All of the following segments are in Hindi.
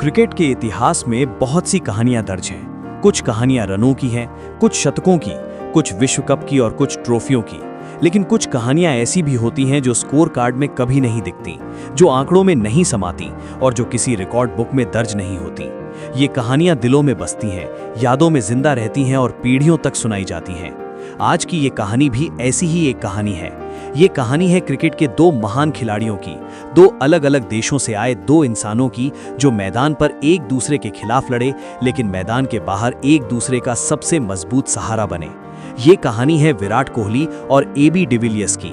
क्रिकेट के इतिहास में बहुत सी कहानियां दर्ज हैं। कुछ कहानियां रनों की हैं, कुछ शतकों की, कुछ विश्व कप की और कुछ ट्रॉफियों की। लेकिन कुछ कहानियां ऐसी भी होती हैं जो स्कोर कार्ड में कभी नहीं दिखती, जो आंकड़ों में नहीं समाती और जो किसी रिकॉर्ड बुक में दर्ज नहीं होती। ये कहानियां दिलों में बसती हैं, यादों में जिंदा रहती हैं और पीढ़ियों तक सुनाई जाती हैं। आज की ये कहानी भी ऐसी ही एक कहानी है। ये कहानी है क्रिकेट के दो महान खिलाड़ियों की, दो अलग अलग देशों से आए दो इंसानों की, जो मैदान पर एक दूसरे के खिलाफ लड़े लेकिन मैदान के बाहर एक दूसरे का सबसे मजबूत सहारा बने। ये कहानी है विराट कोहली और एबी डिविलियर्स की।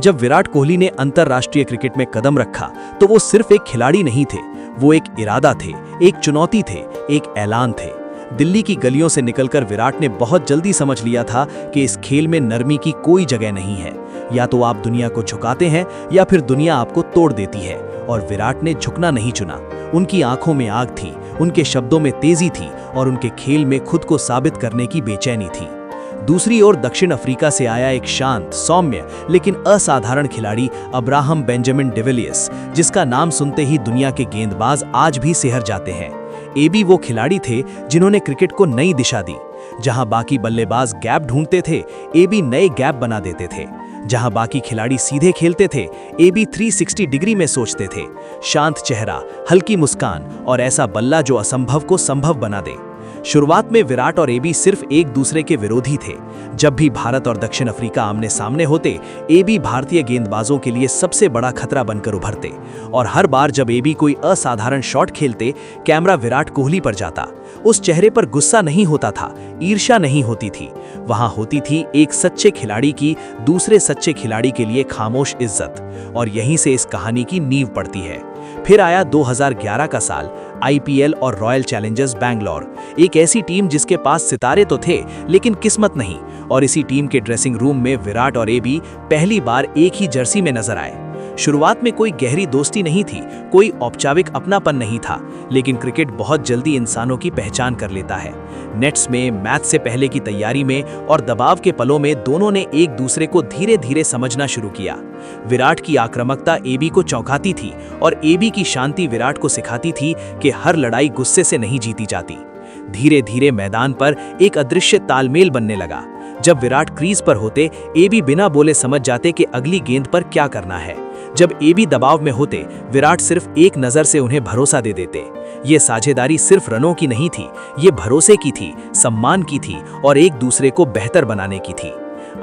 जब विराट कोहली ने अंतर्राष्ट्रीय क्रिकेट में कदम रखा तो वो सिर्फ एक खिलाड़ी नहीं थे, वो एक इरादा थे, एक चुनौती थे, एक ऐलान थे। दिल्ली की गलियों से निकलकर विराट ने बहुत जल्दी समझ लिया था कि इस खेल में नरमी की कोई जगह नहीं है। या तो आप दुनिया को झुकाते हैं या फिर दुनिया आपको तोड़ देती है। और विराट ने झुकना नहीं चुना। उनकी आंखों में आग थी, उनके शब्दों में तेजी थी और उनके खेल में खुद को साबित करने की बेचैनी थी। दूसरी ओर दक्षिण अफ्रीका से आया एक शांत, सौम्य लेकिन असाधारण खिलाड़ी अब्राहम बेंजामिन डिविलियर्स, जिसका नाम सुनते ही दुनिया के गेंदबाज आज भी सिहर जाते हैं। एबी वो खिलाड़ी थे जिन्होंने क्रिकेट को नई दिशा दी। जहां बाकी बल्लेबाज गैप ढूंढते थे, एबी नए गैप बना देते थे। जहां बाकी खिलाड़ी सीधे खेलते थे, एबी 360 डिग्री में सोचते थे। शांत चेहरा, हल्की मुस्कान और ऐसा बल्ला जो असंभव को संभव बना दे। शुरुआत में विराट और एबी सिर्फ एक दूसरे के विरोधी थे। जब भी भारत और दक्षिण अफ्रीका आमने सामने होते, एबी भारतीय गेंदबाजों के लिए सबसे बड़ा खतरा बनकर उभरते। और हर बार जब एबी कोई असाधारण शॉट खेलते, कैमरा विराट कोहली पर जाता। उस चेहरे पर गुस्सा नहीं होता था, ईर्ष्या नहीं होती थी, वहां होती थी एक सच्चे खिलाड़ी की दूसरे सच्चे खिलाड़ी के लिए खामोश इज्जत। और यहीं से इस कहानी की नींव पड़ती है। फिर आया 2011 का साल, आईपीएल और रॉयल चैलेंजर्स बैंगलोर, एक ऐसी टीम जिसके पास सितारे तो थे लेकिन किस्मत नहीं। और इसी टीम के ड्रेसिंग रूम में विराट और एबी पहली बार एक ही जर्सी में नजर आए। शुरुआत में कोई गहरी दोस्ती नहीं थी, कोई औपचारिक अपनापन नहीं था, लेकिन क्रिकेट बहुत जल्दी इंसानों की पहचान कर लेता है। नेट्स में, मैच से पहले की तैयारी में और दबाव के पलों में दोनों ने एक दूसरे को धीरे धीरे समझना शुरू किया। विराट की आक्रामकता एबी को चौंकाती थी और एबी की शांति विराट को सिखाती थी कि हर लड़ाई गुस्से से नहीं जीती जाती। धीरे धीरे मैदान पर एक अदृश्य तालमेल बनने लगा। जब विराट क्रीज पर होते, एबी बिना बोले समझ जाते कि अगली गेंद पर क्या करना है। जब एबी दबाव में होते, विराट सिर्फ एक नजर से उन्हें भरोसा दे देते। ये साझेदारी सिर्फ रनों की नहीं थी, ये भरोसे की थी, सम्मान की थी और एक दूसरे को बेहतर बनाने की थी।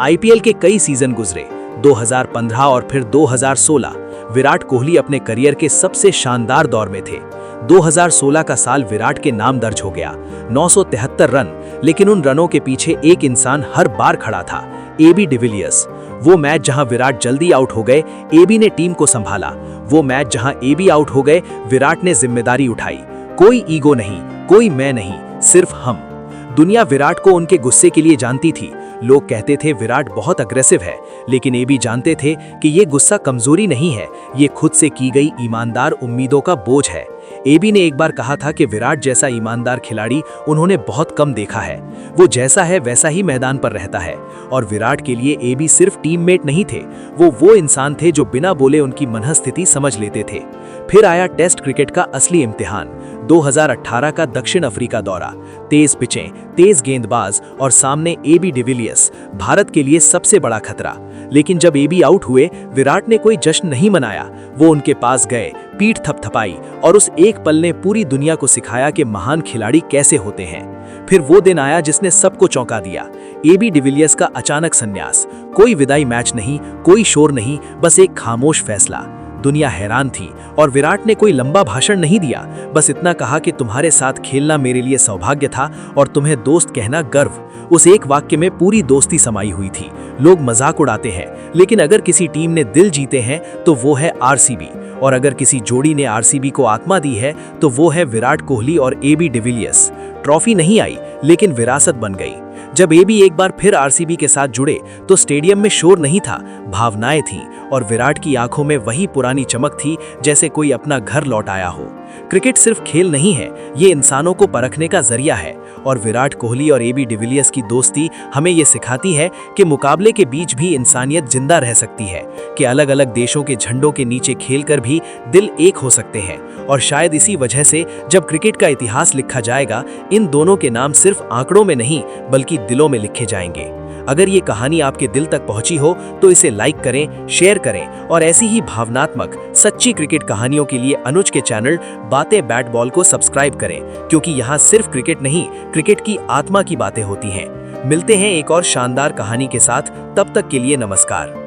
आईपीएल के कई सीजन गुजरे, 2015 और फिर 2016। विराट कोहली अपने करियर के सबसे शानदार दौर में थे। 2016 का साल विराट के नाम दर्ज हो गया, 973 रन। लेकिन उन रनों के पीछे एक इंसान हर बार खड़ा था, एबी डिविलियर्स। वो मैच जहां विराट जल्दी आउट हो गए, एबी ने टीम को संभाला। वो मैच जहां एबी आउट हो गए, विराट ने जिम्मेदारी उठाई। कोई ईगो नहीं, कोई मैं नहीं, सिर्फ हम। दुनिया विराट को उनके गुस्से के लिए जानती थी। लोग कहते थे विराट बहुत अग्रेसिव है, लेकिन एबी जानते थे कि ये गुस्सा कमजोरी नहीं है, ये खुद से की गई ईमानदार उम्मीदों का बोझ है। एबी ने एक बार कहा था कि विराट जैसा ईमानदार खिलाड़ी उन्होंने बहुत कम देखा है। वो जैसा है वैसा ही मैदान पर रहता है। और विराट के लिए एबी सिर्फ टीममेट नहीं थे, वो इंसान थे जो बिना बोले उनकी मनःस्थिति समझ लेते थे। फिर आया टेस्ट क्रिकेट का असली इम्तिहान, 2018 का दक्षिण अफ्रीका दौरा। तेज पिचें, तेज गेंदबाज और सामने एबी डिविलियर्स, भारत के लिए सबसे बड़ा खतरा। लेकिन जब एबी आउट हुए, विराट ने कोई जश्न नहीं मनाया। वो उनके पास गए, पीठ थपथपाई और उस एक पल ने पूरी दुनिया को सिखाया कि महान खिलाड़ी कैसे होते हैं। फिर वो दिन आया जिसने सबको चौंका दिया, एबी डिविलियर्स का अचानक संन्यास। कोई विदाई मैच नहीं, कोई शोर नहीं, बस एक खामोश फैसला। दुनिया हैरान थी और विराट ने कोई लंबा भाषण नहीं दिया, बस इतना कहा कि तुम्हारे साथ खेलना मेरे लिए सौभाग्य था और तुम्हें दोस्त कहना गर्व। उस एक वाक्य में पूरी दोस्ती समाई हुई थी। लोग मजाक उड़ाते हैं, लेकिन अगर किसी टीम ने दिल जीते हैं तो वो है आरसीबी। और अगर किसी जोड़ी ने आरसीबी को आत्मा दी है तो वो है विराट कोहली और एबी डिविलियर्स। ट्रॉफी नहीं आई, लेकिन विरासत बन गई। जब एबी एक बार फिर आरसीबी के साथ जुड़े तो स्टेडियम में शोर नहीं था, भावनाएं थीं और विराट की आंखों में वही पुरानी चमक थी, जैसे कोई अपना घर लौट आया हो। क्रिकेट सिर्फ खेल नहीं है, ये इंसानों को परखने का जरिया है। और विराट कोहली और एबी डिविलियर्स की दोस्ती हमें ये सिखाती है कि मुकाबले के बीच भी इंसानियत जिंदा रह सकती है, कि अलग अलग देशों के झंडों के नीचे खेलकर भी दिल एक हो सकते हैं। और शायद इसी वजह से जब क्रिकेट का इतिहास लिखा जाएगा, इन दोनों के नाम सिर्फ आंकड़ों में नहीं बल्कि दिलों में लिखे जाएंगे। अगर ये कहानी आपके दिल तक पहुंची हो तो इसे लाइक करें, शेयर करें और ऐसी ही भावनात्मक सच्ची क्रिकेट कहानियों के लिए अनुज के चैनल बातें बैट बॉल को सब्सक्राइब करें, क्योंकि यहाँ सिर्फ क्रिकेट नहीं, क्रिकेट की आत्मा की बातें होती हैं। मिलते हैं एक और शानदार कहानी के साथ, तब तक के लिए नमस्कार।